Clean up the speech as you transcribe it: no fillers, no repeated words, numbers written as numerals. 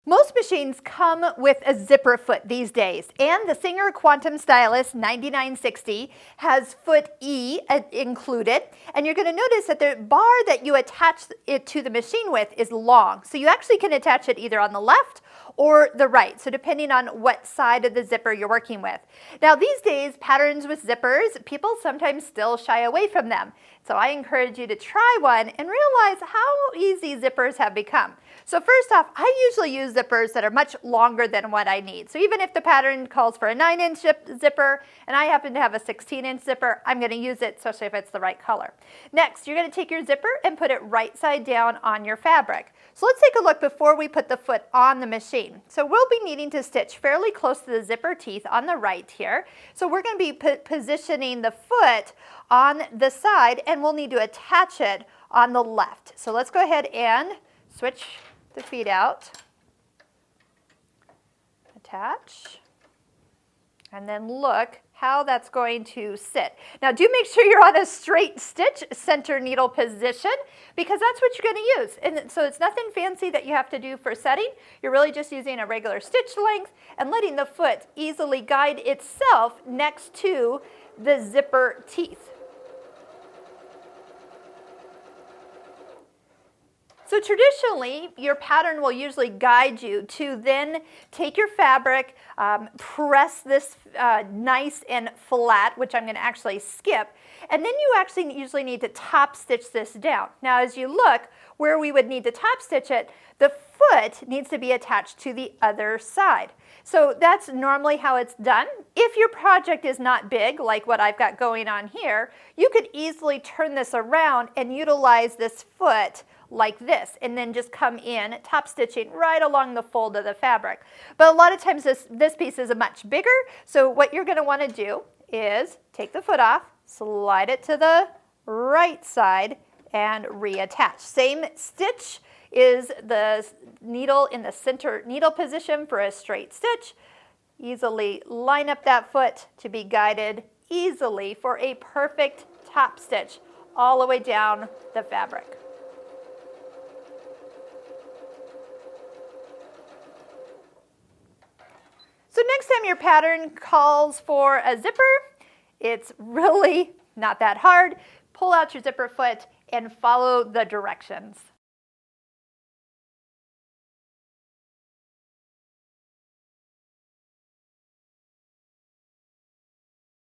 Most machines come with a zipper foot these days, and the Singer Quantum Stylist 9960 has foot E included, and you're going to notice that the bar that you attach it to the machine with is long, so you actually can attach it either on the left or the right, so depending on what side of the zipper you're working with. Now these days, patterns with zippers, people sometimes still shy away from them, so I encourage you to try one and realize how easy zippers have become. So first off, I usually use zippers that are much longer than what I need. So even if the pattern calls for a 9-inch zipper and I happen to have a 16-inch zipper, I'm going to use it, especially if it's the right color. Next, you're going to take your zipper and put it right side down on your fabric. So let's take a look before we put the foot on the machine. So we'll be needing to stitch fairly close to the zipper teeth on the right here. So we're going to be positioning the foot on the side, and we'll need to attach it on the left. So let's go ahead and switch the feet out, attach, and then look how that's going to sit. Now do make sure you're on a straight stitch center needle position, because that's what you're going to use. And so it's nothing fancy that you have to do for setting. You're really just using a regular stitch length and letting the foot easily guide itself next to the zipper teeth. So traditionally, your pattern will usually guide you to then take your fabric, press this nice and flat, which I'm going to actually skip, and then you actually usually need to top stitch this down. Now as you look where we would need to top stitch it, the foot needs to be attached to the other side. So that's normally how it's done. If your project is not big, like what I've got going on here, you could easily turn this around and utilize this foot like this, and then just come in top stitching right along the fold of the fabric. But a lot of times this piece is much bigger, so what you're going to want to do is take the foot off, slide it to the right side, and reattach. Same stitch is the needle in the center needle position for a straight stitch. Easily line up that foot to be guided easily for a perfect top stitch all the way down the fabric. So next time your pattern calls for a zipper, it's really not that hard. Pull out your zipper foot and follow the directions.